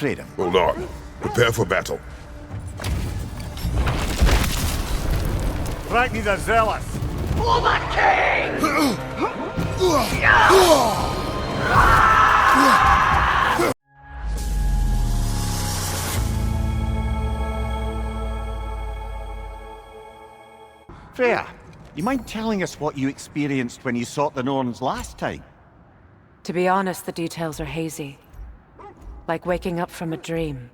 Freedom. Hold on. Prepare for battle. Ragni the Zealous! For the king! Freya, you mind telling us what you experienced when you sought the Norns last time? To be honest, the details are hazy. Like waking up from a dream.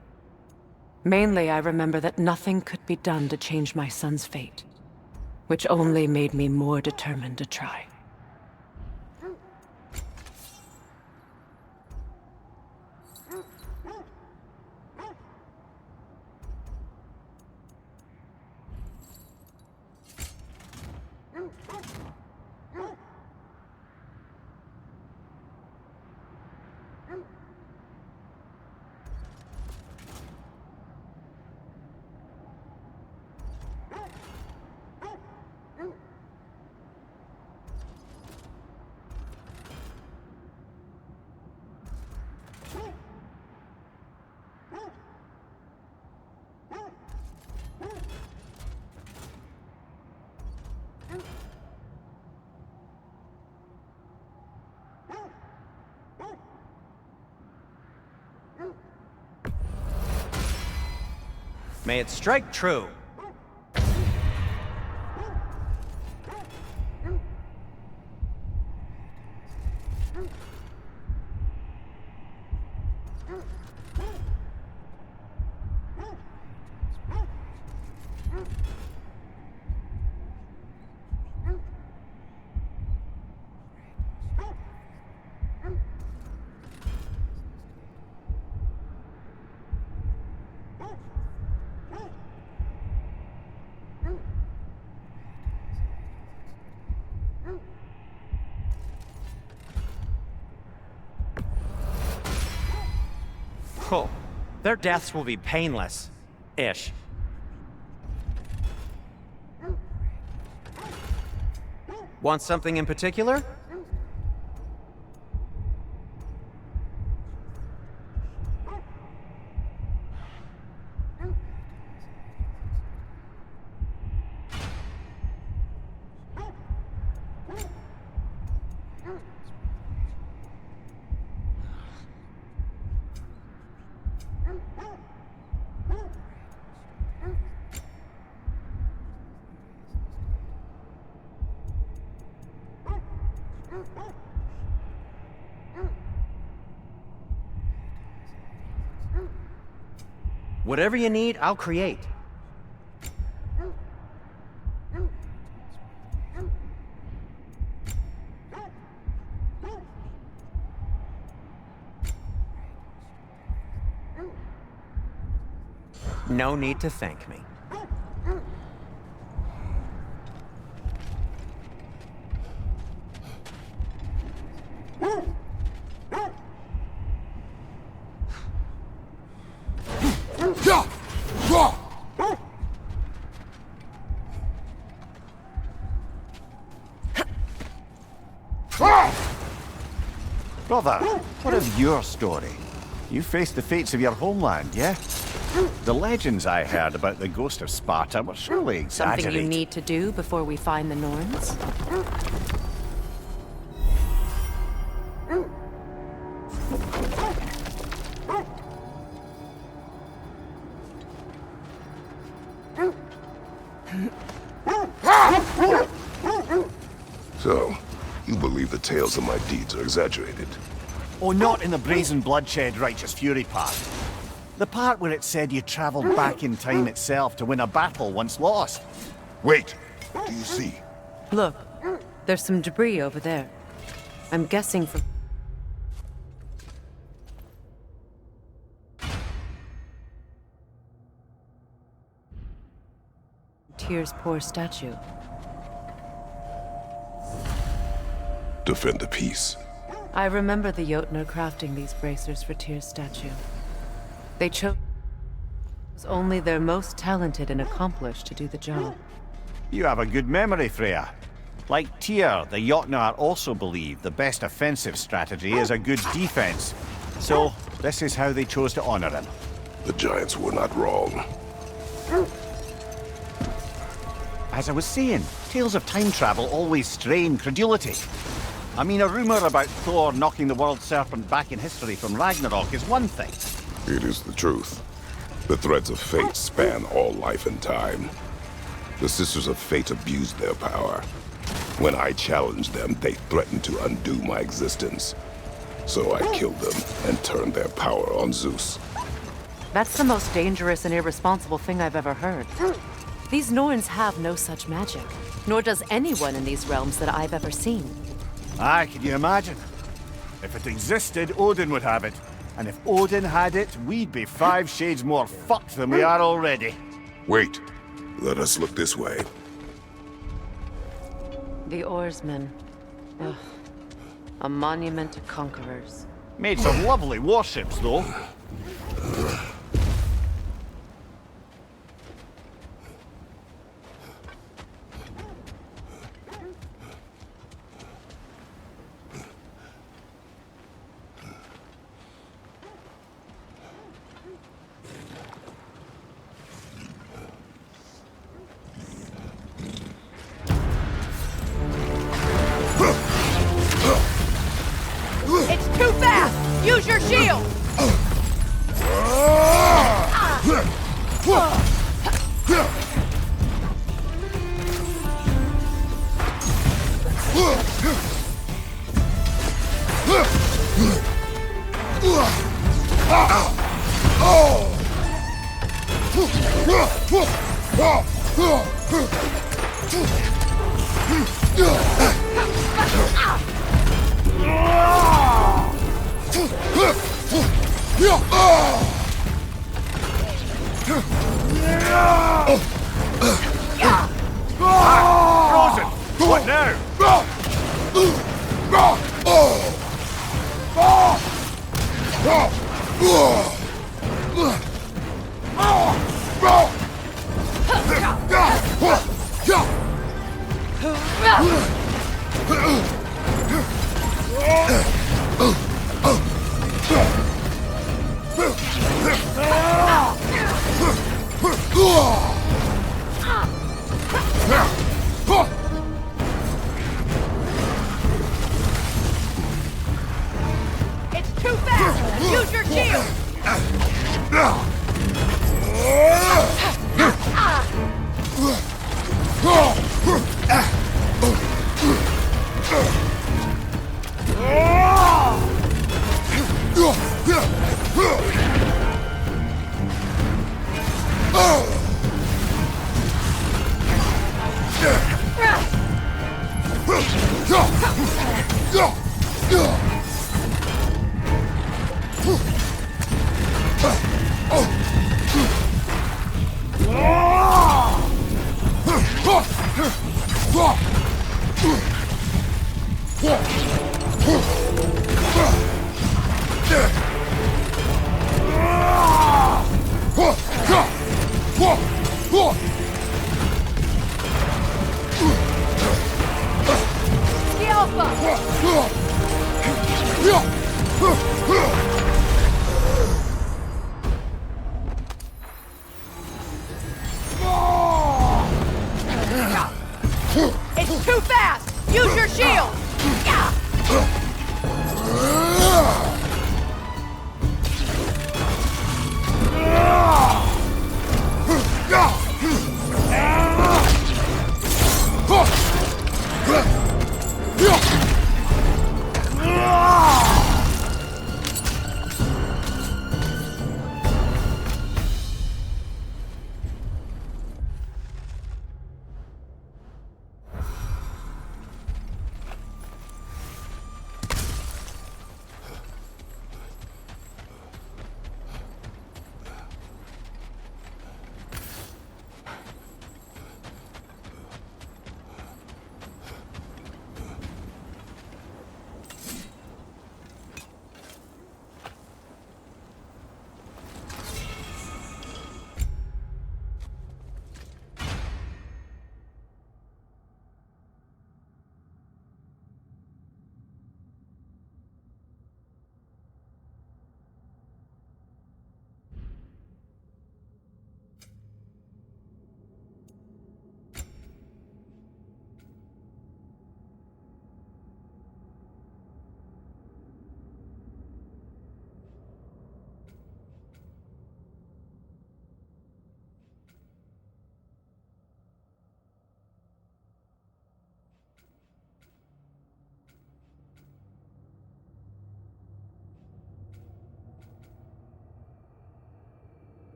Mainly, I remember that nothing could be done to change my son's fate. Which only made me more determined to try. May it strike true. Oh, their deaths will be painless-ish. Want something in particular? Whatever you need, I'll create. No need to thank me. Brother, what of your story? You faced the fates of your homeland, yeah? The legends I heard about the ghost of Sparta were surely exaggerated. Something you need to do before we find the Norns? So, you believe the tales of my deeds are exaggerated? Oh, not in the brazen bloodshed righteous fury part. The part where it said you traveled back in time itself to win a battle once lost. Wait! Do you see? Look, there's some debris over there. I'm guessing from... Tyr's poor statue. Defend the peace. I remember the Jotnar crafting these bracers for Tyr's statue. They chose only their most talented and accomplished to do the job. You have a good memory, Freya. Like Tyr, the Jotnar also believe the best offensive strategy is a good defense. So, This is how they chose to honor him. The Giants were not wrong. As I was saying, tales of time travel always strain credulity. I mean, a rumor about Thor knocking the world serpent back in history from Ragnarok is one thing. It is the truth. The threads of fate span all life and time. The Sisters of Fate abused their power. When I challenged them, they threatened to undo my existence. So I killed them and turned their power on Zeus. That's the most dangerous and irresponsible thing I've ever heard. These Norns have no such magic, nor does anyone in these realms that I've ever seen. Aye, can you imagine? If it existed, Odin would have it. And if Odin had it, we'd be 5 shades more fucked than we are already. Wait. Let us look this way. The Oarsmen. Ugh. A monument to conquerors. Made some lovely warships, though. It's too fast! Use your shield! Frozen! What now? It's too fast! Use your shield!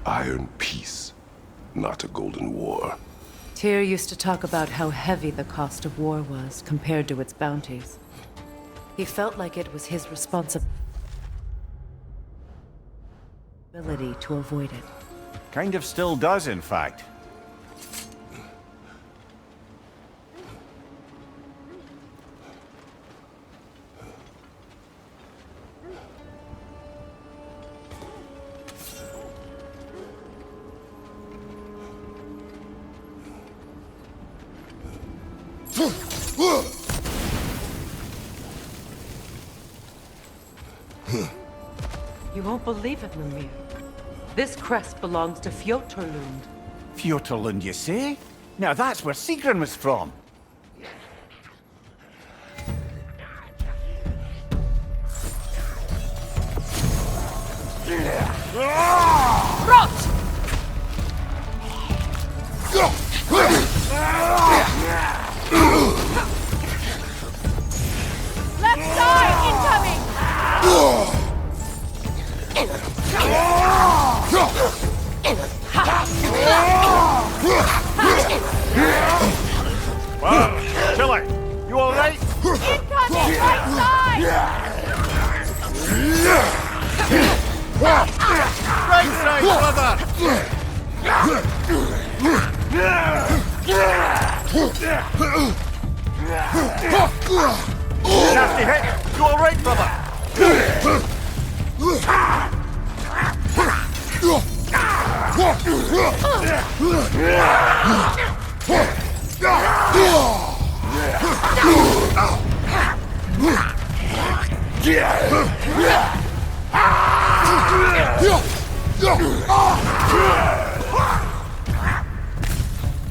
iron peace, not a golden war. Tyr used to talk about how heavy the cost of war was compared to its bounties. He felt like it was his responsibility to avoid it. Kind of still does, in fact. You won't believe it, Mimir. This crest belongs to Fjotorlund. Fjotorlund, you say? Now that's where Sigrun was from. Rot! Left side incoming! Well, Chile, you alright? Incoming right side! Right side, brother! Nasty hit! You alright, brother?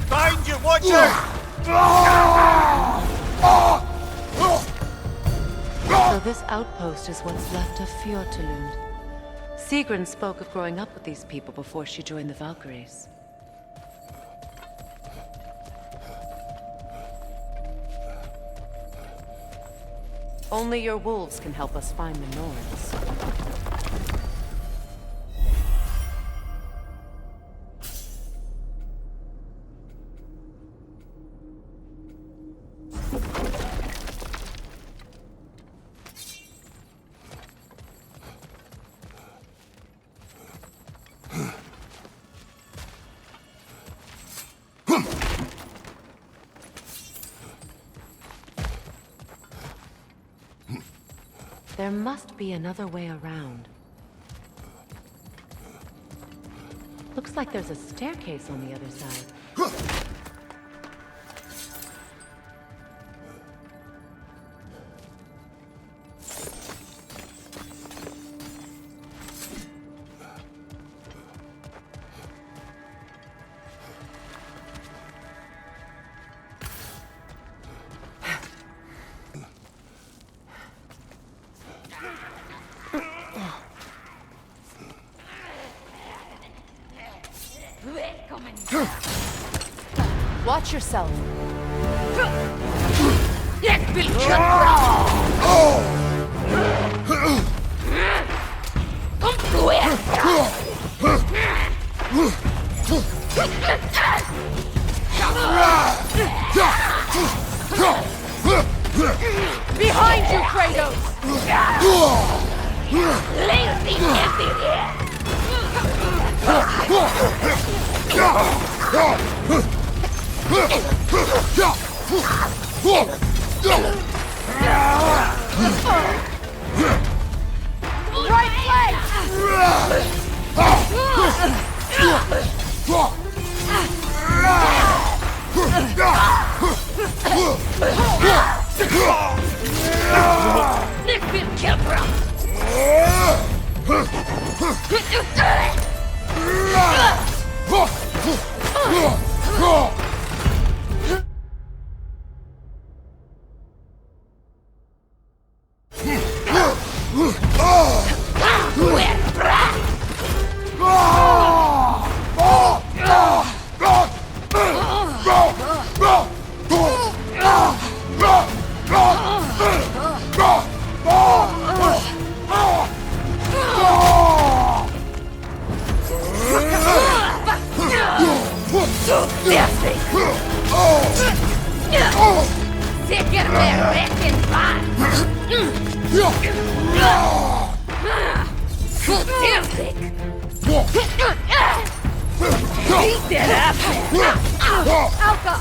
Find you, watch out! So this outpost is what's left of Fjotorlund. Sigrun spoke of growing up with these people before she joined the Valkyries. Only your wolves can help us find the Norns. There must be another way around. Looks like there's a staircase on the other side. Watch yourself. Behind you, Kratos! Right leg! Beat that ass! Alka!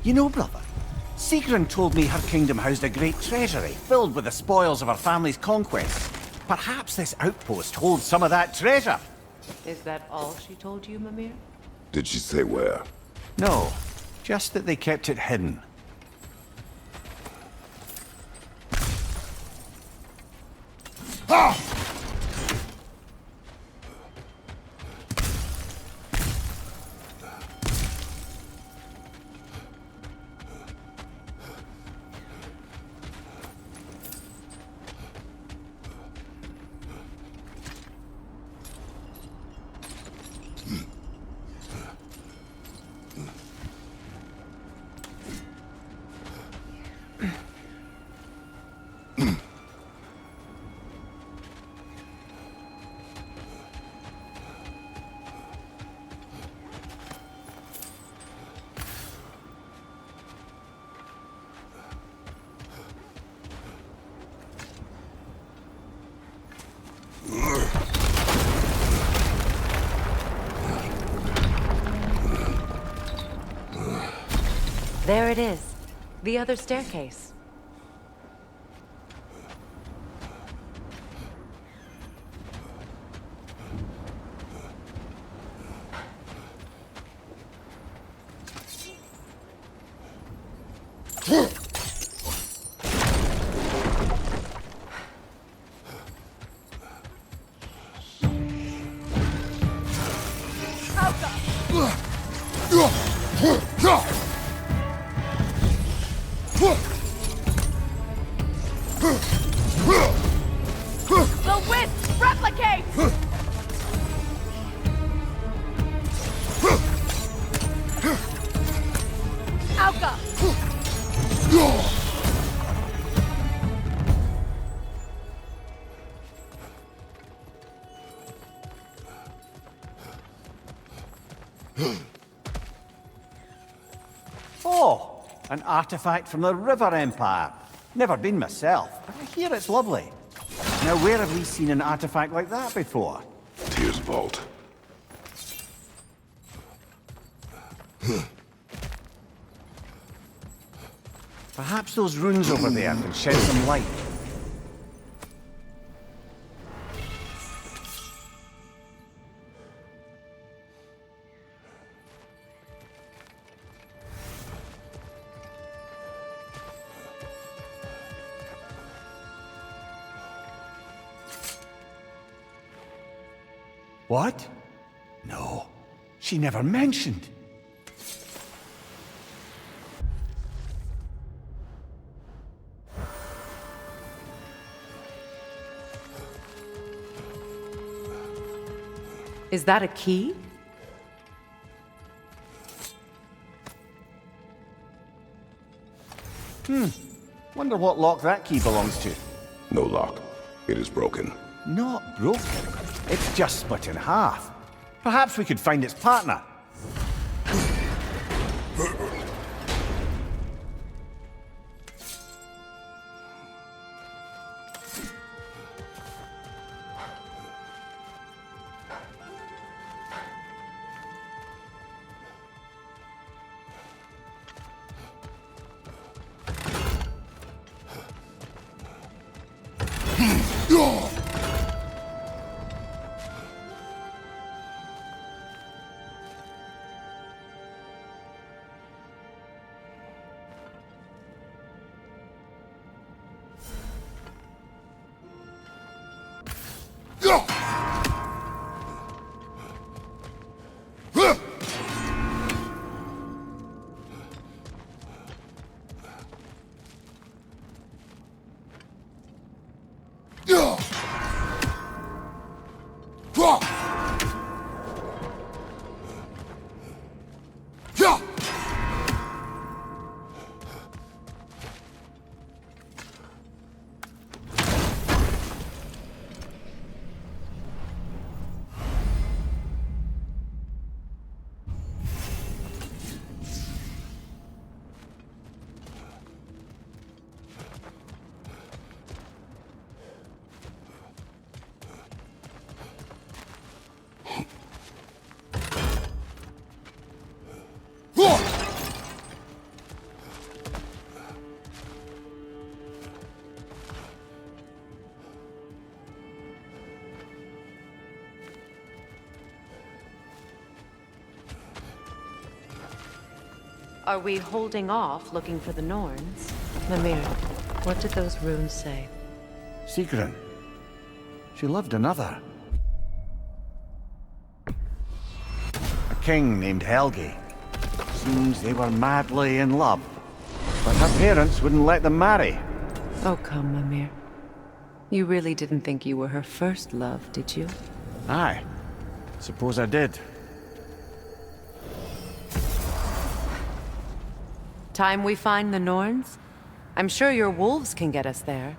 You know, brother, Sigrun told me her kingdom housed a great treasury filled with the spoils of her family's conquests. Perhaps this outpost holds some of that treasure. Is that all she told you, Mimir? Did she say where? No, just that they kept it hidden. There it is. The other staircase. The wisp! Replicate! Alka! Oh, an artifact from the River Empire. Never been myself, but I hear it's lovely. Now, where have we seen an artifact like that before? Tyr's vault. Perhaps those runes over there can shed some light. What? No, she never mentioned. Is that a key? Wonder what lock that key belongs to. No lock. It is broken. Not broken. It's just split in half. Perhaps we could find its partner. Are we holding off looking for the Norns? Mimir, what did those runes say? Sigrun. She loved another. A king named Helgi. Seems they were madly in love. But her parents wouldn't let them marry. Oh, come, Mimir. You really didn't think you were her first love, did you? Aye. Suppose I did. Time we find the Norns? I'm sure your wolves can get us there.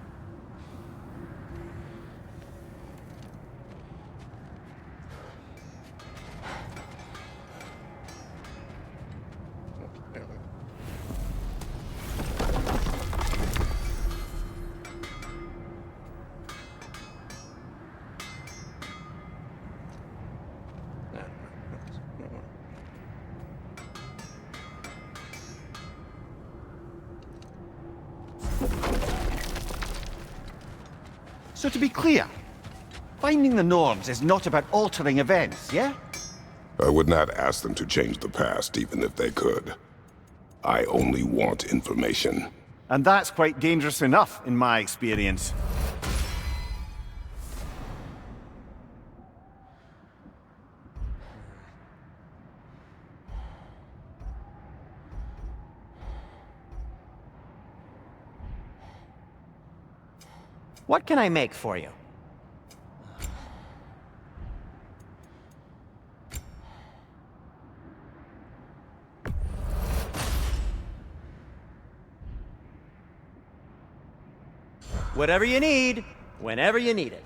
So to be clear, finding the Norns is not about altering events, yeah? I would not ask them to change the past, even if they could. I only want information. And that's quite dangerous enough, in my experience. What can I make for you? Whatever you need, whenever you need it.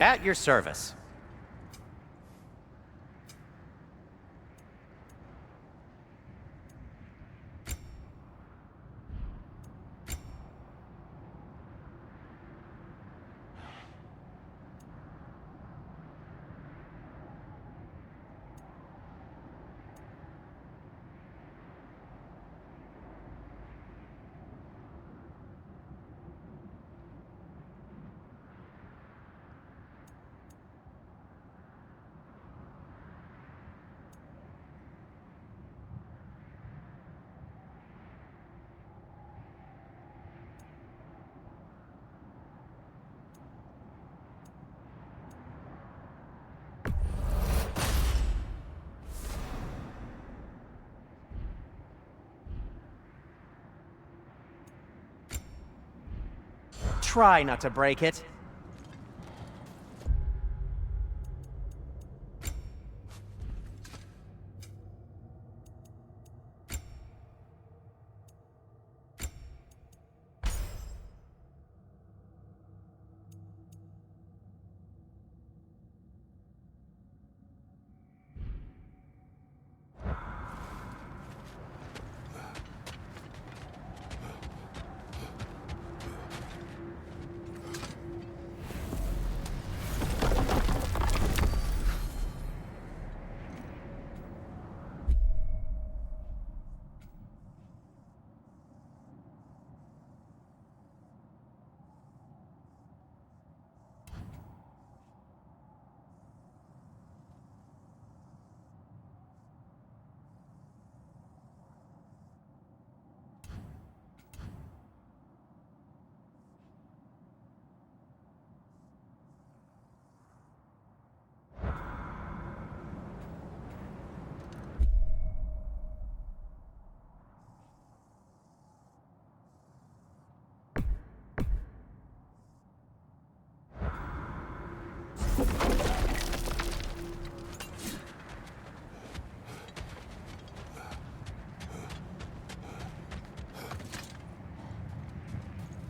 At your service. Try not to break it.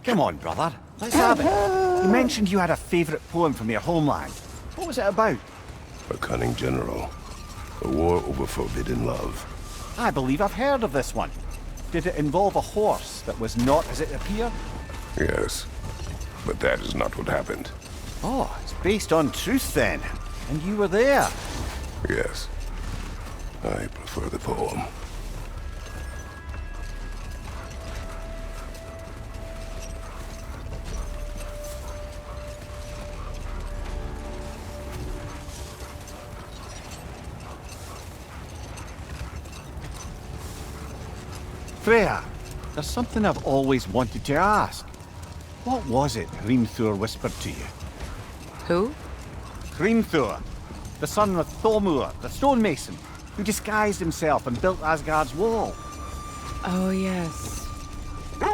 Come on, brother. Let's have it. You mentioned you had a favorite poem from your homeland. What was it about? A cunning general. A war over forbidden love. I believe I've heard of this one. Did it involve a horse that was not as it appeared? Yes. But that is not what happened. Oh, it's based on truth then. And you were there. Yes. I prefer the poem. Freya, there's something I've always wanted to ask. What was it Hrimthur whispered to you? Who? Hrimthur, the son of Thormur, the stonemason, who disguised himself and built Asgard's wall. Oh, yes.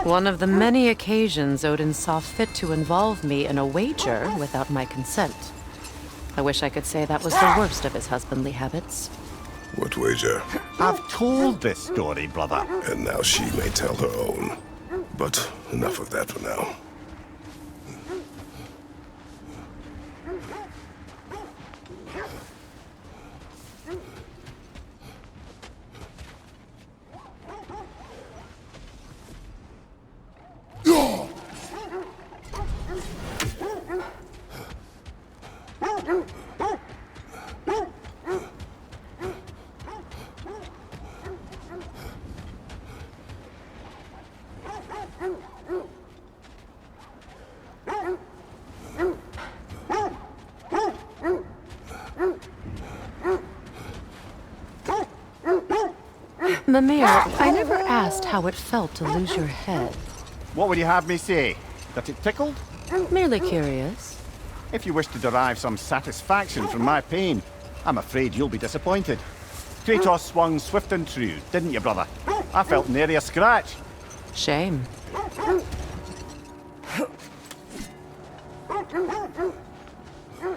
One of the many occasions Odin saw fit to involve me in a wager without my consent. I wish I could say that was the worst of his husbandly habits. What wager? I've told this story, brother. And now she may tell her own. But enough of that for now. Mimir, I never asked how it felt to lose your head. What would you have me say? That it tickled? Merely curious. If you wish to derive some satisfaction from my pain, I'm afraid you'll be disappointed. Kratos swung swift and true, didn't you, brother? I felt nary a scratch. Shame.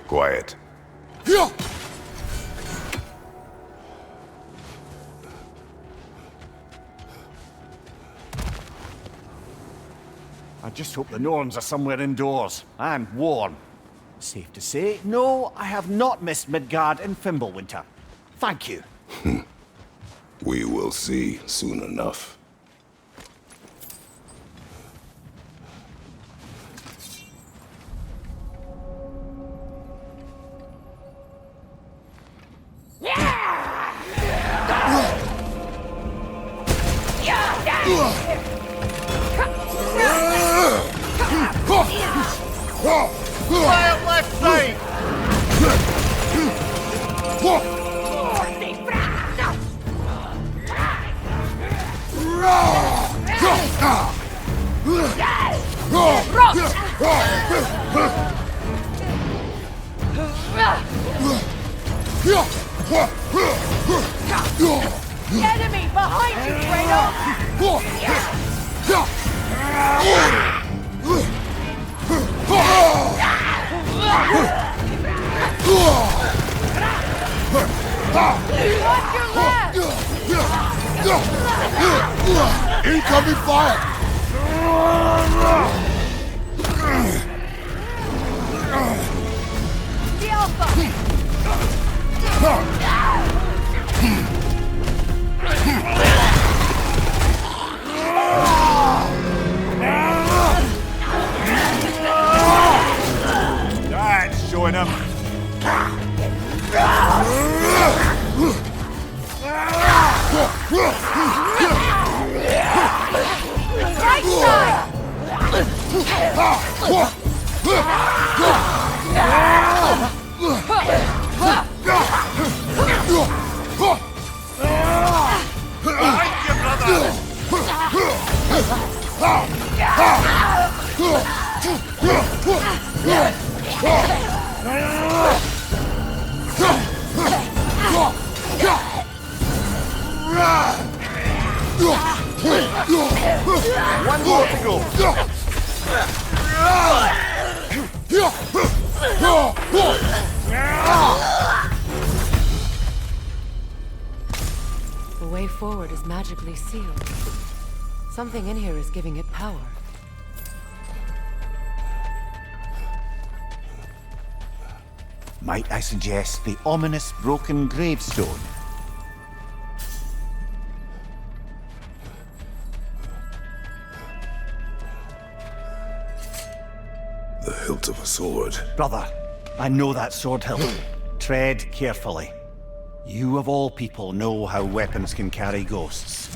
Quiet. I just hope the Norns are somewhere indoors. I'm warm. Safe to say, no, I have not missed Midgard in Fimbulwinter. Thank you. We will see soon enough. Quiet left side! Enemy behind you, Kratos! Watch your left! Incoming fire! The Alpha! That's showing him. Right side! Behind you, brother! One more to go. The way forward is magically sealed. Something in here is giving it power. Might I suggest the ominous broken gravestone? The hilt of a sword. Brother, I know that sword hilt. Tread carefully. You of all people know how weapons can carry ghosts.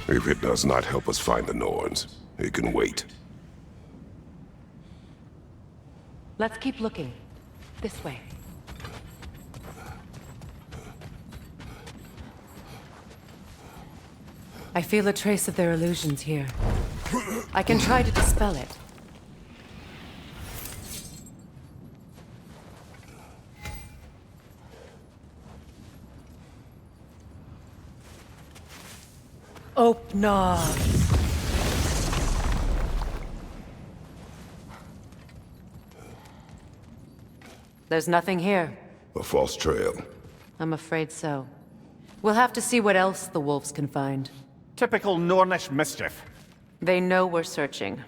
If it does not help us find the Norns, it can wait. Let's keep looking. This way. I feel a trace of their illusions here. I can try to dispel it. Opnar. There's nothing here. A false trail. I'm afraid so. We'll have to see what else the wolves can find. Typical Nornish mischief. They know we're searching.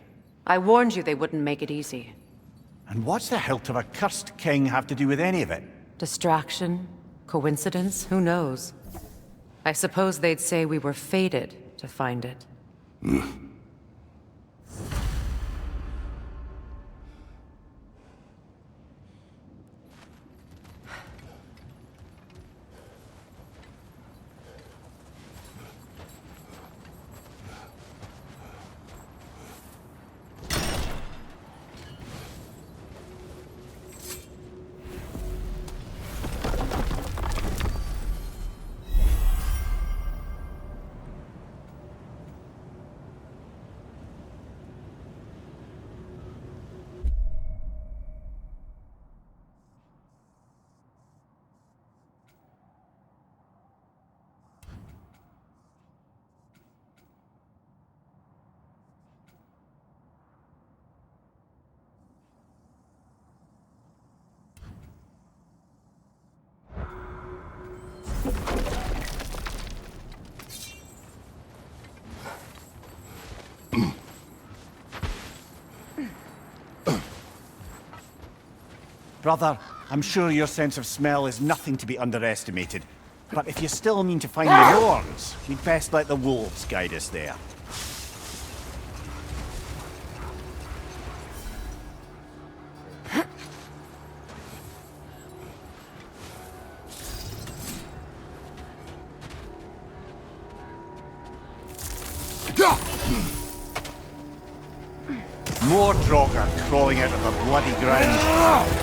I warned you they wouldn't make it easy. And what's the hilt of a cursed king have to do with any of it? Distraction? Coincidence? Who knows? I suppose they'd say we were fated to find it. Brother, I'm sure your sense of smell is nothing to be underestimated. But if you still mean to find the Norns, we'd best let the wolves guide us there. More Draugr crawling out of the bloody ground.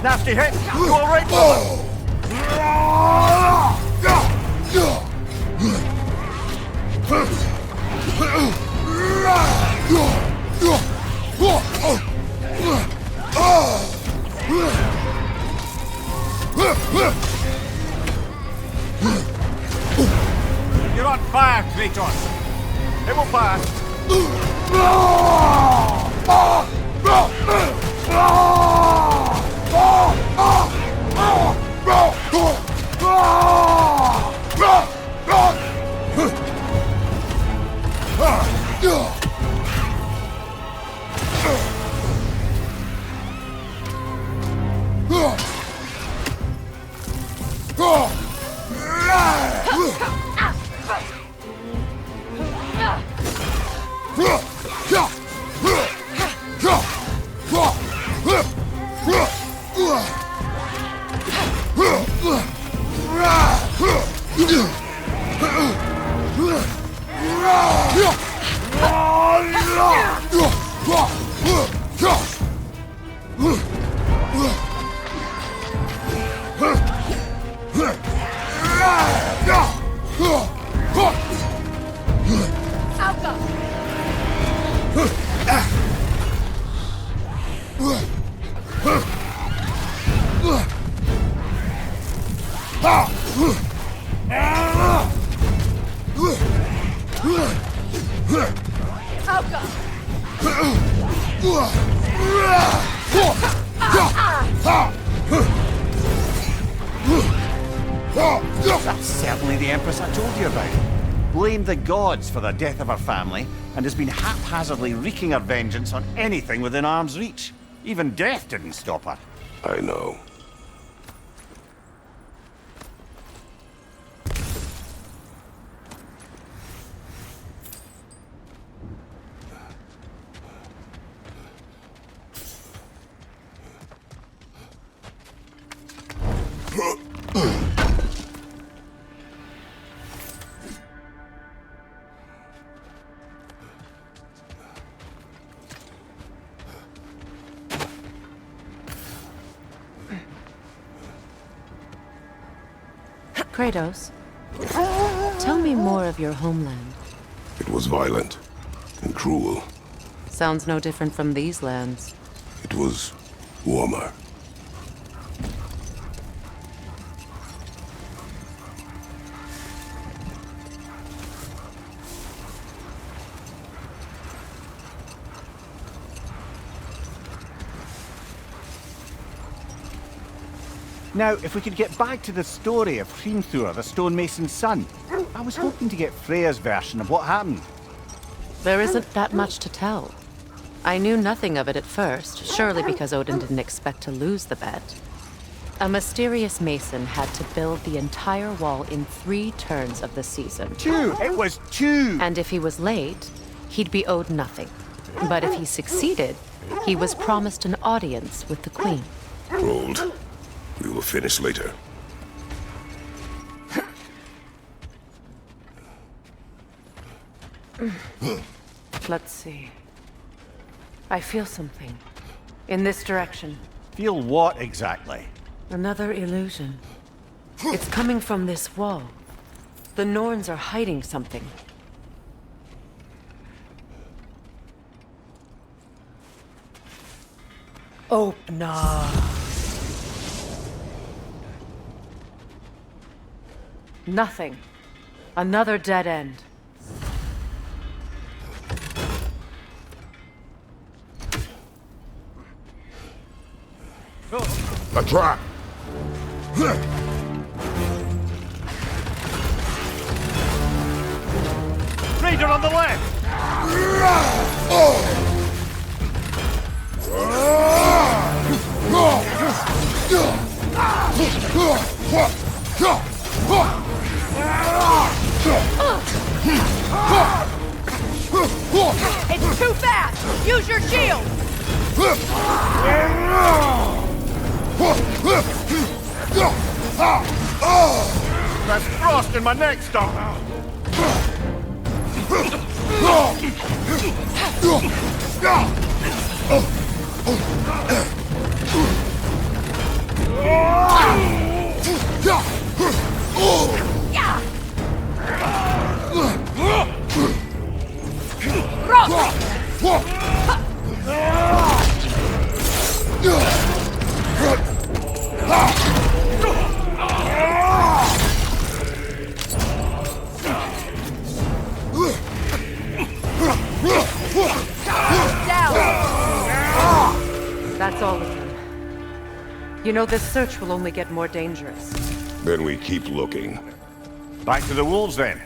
Nasty hit! You alright, You're on fire, Kratos! It will pass! That's certainly the Empress I told you about. Blamed the gods for the death of her family, and has been haphazardly wreaking her vengeance on anything within arm's reach. Even death didn't stop her. I know. Kratos, tell me more of your homeland. It was violent and cruel. Sounds no different from these lands. It was warmer. Now, if we could get back to the story of Hrimthur, the stonemason's son. I was hoping to get Freya's version of what happened. There isn't that much to tell. I knew nothing of it at first, surely because Odin didn't expect to lose the bet. A mysterious mason had to build the entire wall in 3 turns of the season. 2! It was 2! And if he was late, he'd be owed nothing. But if he succeeded, he was promised an audience with the queen. Rolled. We will finish later. Let's see. I feel something. In this direction. Feel what exactly? Another illusion. It's coming from this wall. The Norns are hiding something. Open up. Nothing. Another dead end. A trap! Raider on the left! It's too fast! Use your shield! That's frost in my neck, Star! That's all of them. You know, this search will only get more dangerous. Then we keep looking. Back to the wolves, then.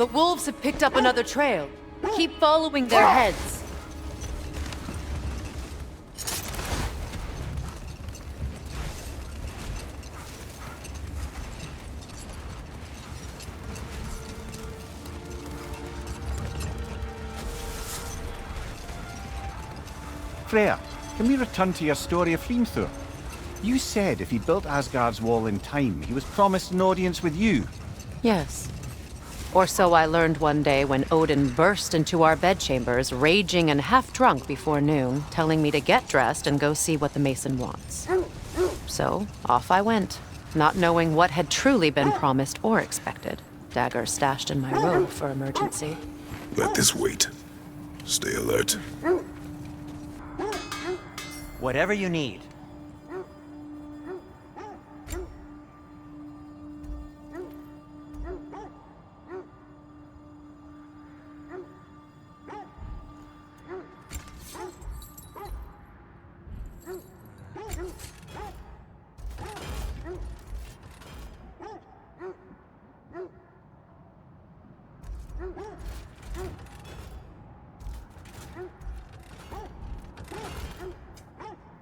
The wolves have picked up another trail. Keep following their heads. Freya, can we return to your story of Hrimthur? You said if he built Asgard's wall in time, he was promised an audience with you. Yes. Or so I learned one day when Odin burst into our bedchambers, raging and half-drunk before noon, telling me to get dressed and go see what the Mason wants. So, off I went, not knowing what had truly been promised or expected. Dagger stashed in my robe for emergency. Let this wait. Stay alert. Whatever you need.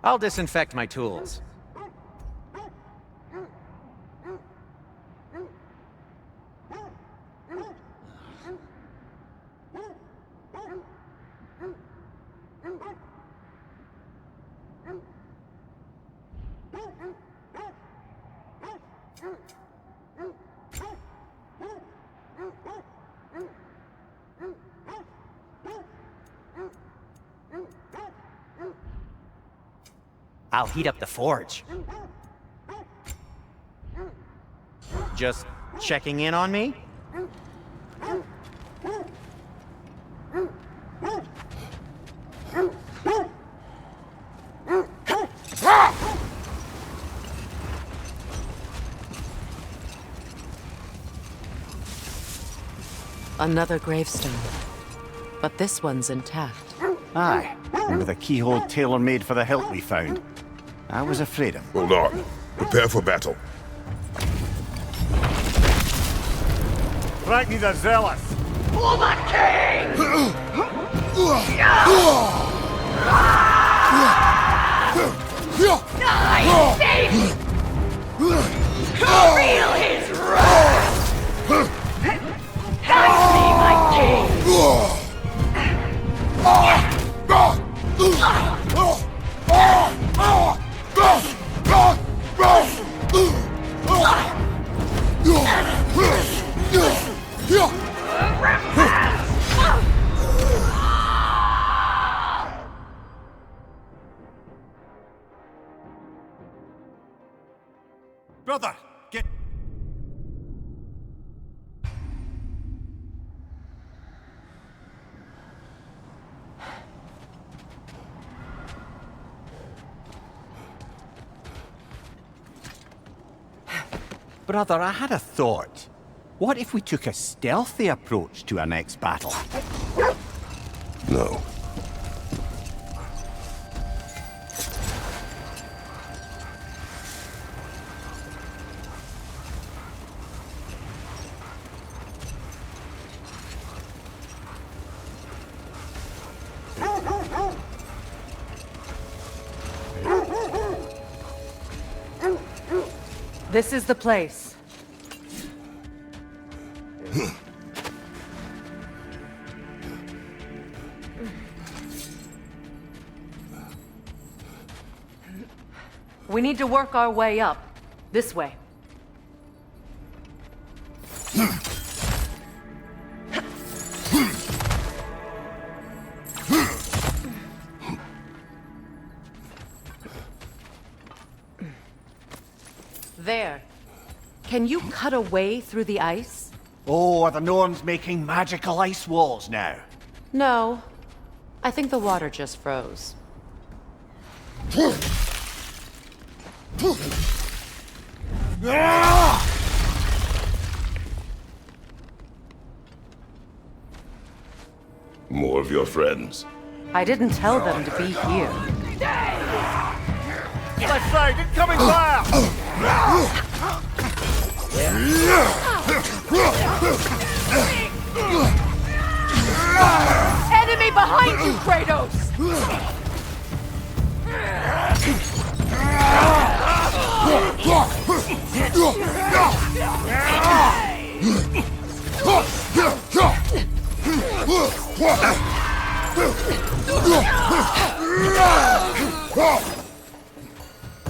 I'll disinfect my tools. I'll heat up the forge. Just checking in on me? Another gravestone. But this one's intact. Aye, and with a keyhole tailor-made for the hilt we found. I was afraid of. Hold on. Prepare for battle. Ragni the Zealous! Woman King! I save you! Feel his wrath! Guide me, my king! Brother, get... Brother, I had a thought. What if we took a stealthy approach to our next battle? No. This is the place. We need to work our way up. This way. There. Can you cut a way through the ice? Oh, are the Norns making magical ice walls now? No. I think the water just froze. More of your friends. I didn't tell them to be here. Left side, incoming fire! Enemy behind you, Kratos!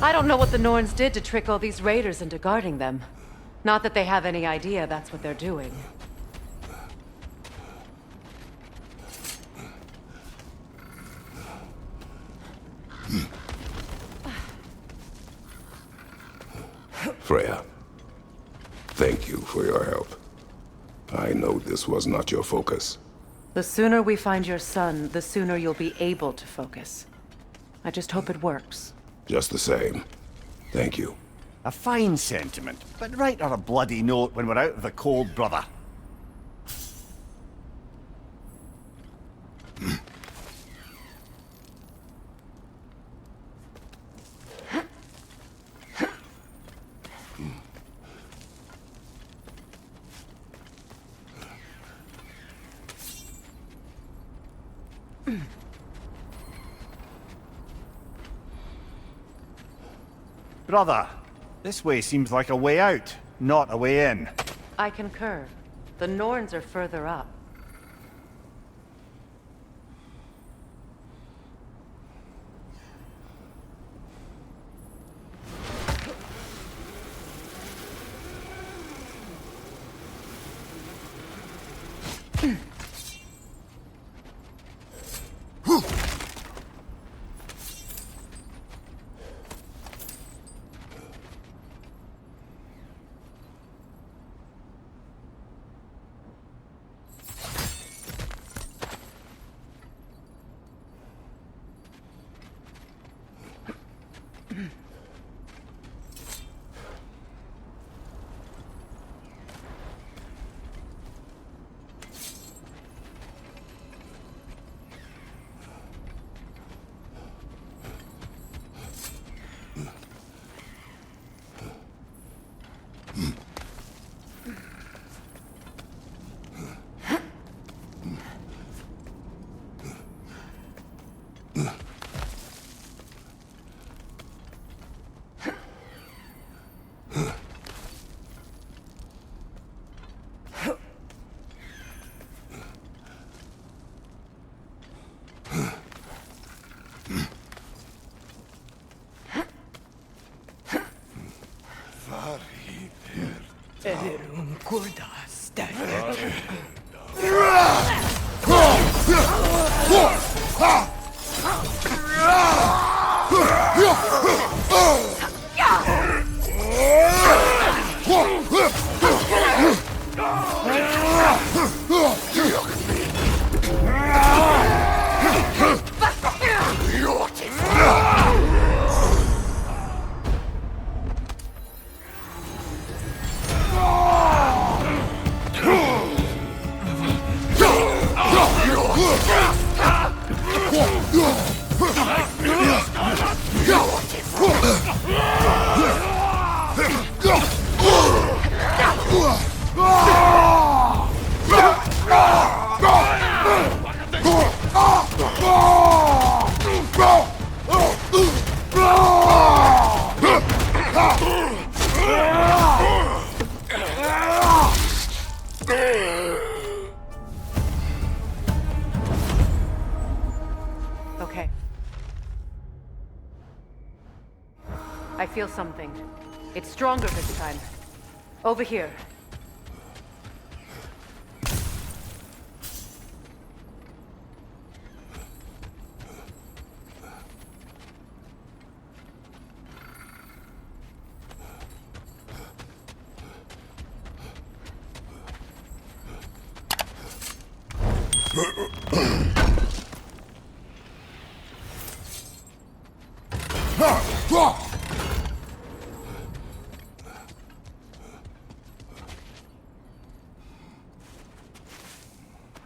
I don't know what the Norns did to trick all these raiders into guarding them. Not that they have any idea that's what they're doing. Freya, thank you for your help. I know this was not your focus. The sooner we find your son, the sooner you'll be able to focus. I just hope it works. Just the same, thank you. A fine sentiment, but write her a bloody note when we're out of the cold, brother. Brother, this way seems like a way out, not a way in. I concur. The Norns are further up. Okay. I feel something. It's stronger this time. Over here.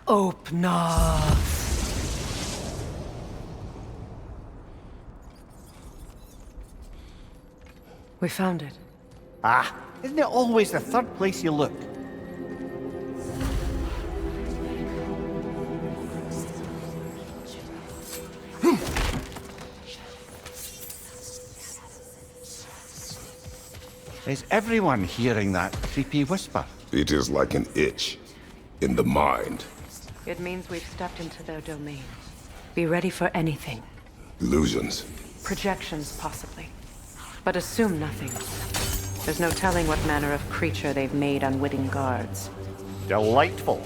Open up. We found it. Ah, isn't it always the third place you look? Is everyone hearing that creepy whisper? It is like an itch in the mind. It means we've stepped into their domain. Be ready for anything. Illusions. Projections, possibly. But assume nothing. There's no telling what manner of creature they've made unwitting guards. Delightful.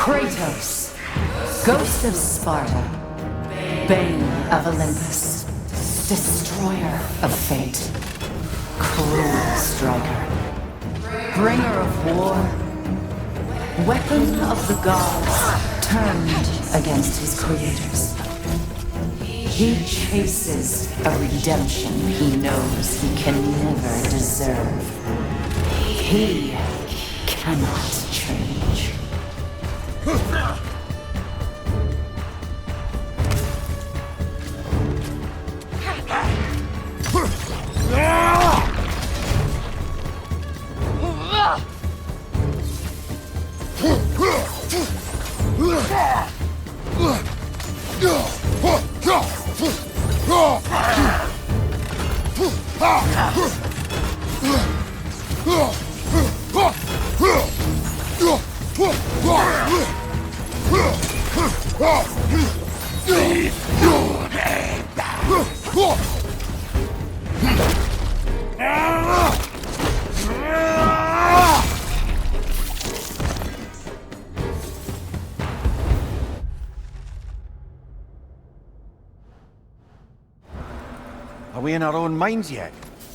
Kratos, Ghost of Sparta, Bane of Olympus, Destroyer of Fate, Cruel Striker, Bringer of War, Weapon of the Gods, turned against his creators. He chases a redemption he knows he can never deserve. He cannot change. Are we in our own minds yet?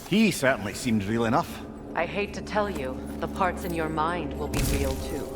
He certainly seemed real enough. I hate to tell you, the parts in your mind will be real too.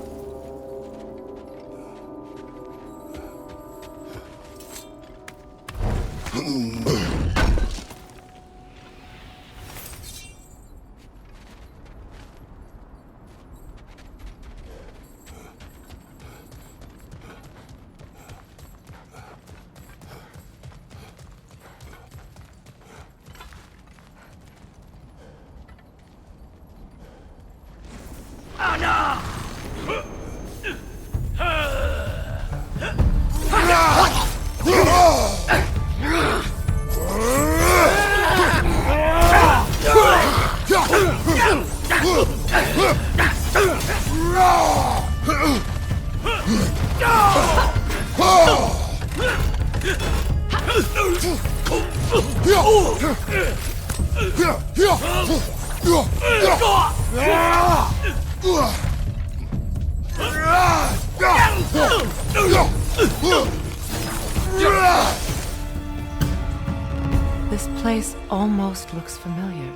This place almost looks familiar,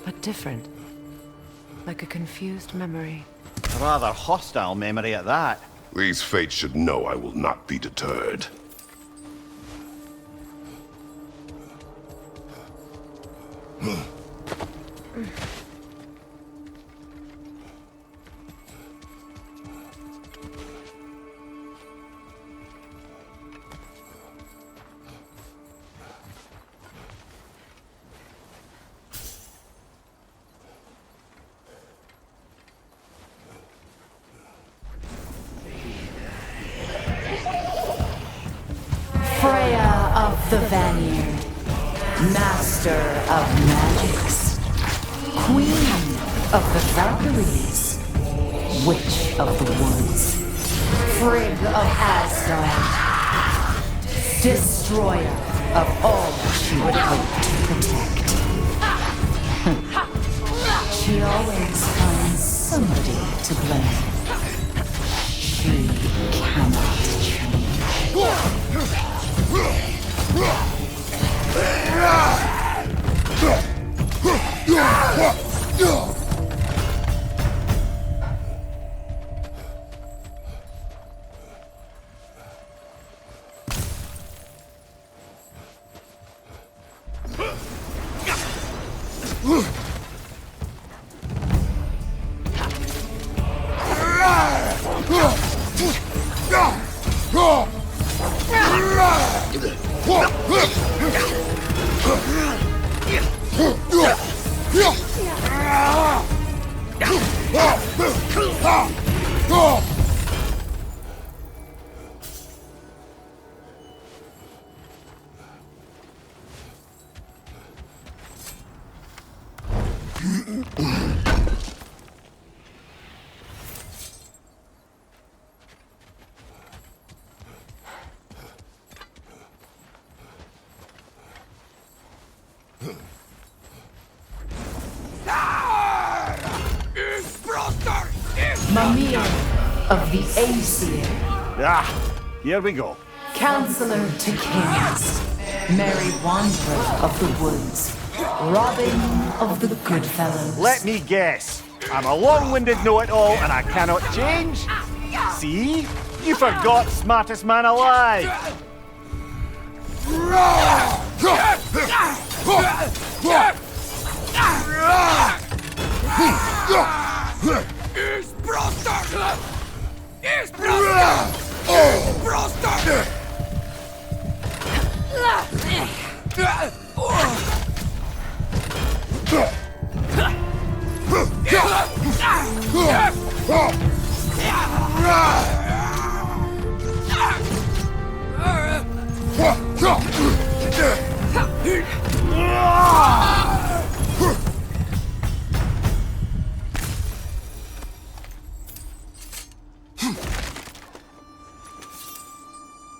but different. Like a confused memory. A rather hostile memory at that. These fates should know I will not be deterred. Freya of the Vanir, Master of Magics, Queen of the Valkyries, Witch of the Woods, Frigg of Asgard, Destroyer of all she would hope to protect. She always finds somebody to blame. She cannot change. Mimir of the Aesir, Ah, here we go. Counselor to Kings, Merry Wanderer of the Woods, Robin of the Goodfellows. Let me guess. I'm a long-winded know-it-all and I cannot change? See? You forgot smartest man alive!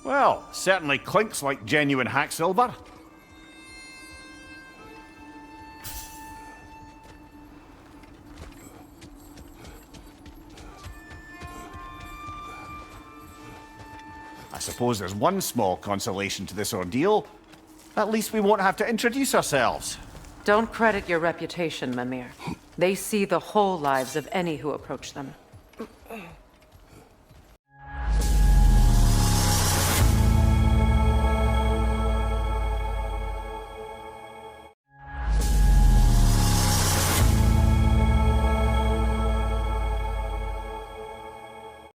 Well, certainly clinks like genuine hack silver. I suppose there's one small consolation to this ordeal. At least we won't have to introduce ourselves. Don't credit your reputation, Mimir. They see the whole lives of any who approach them.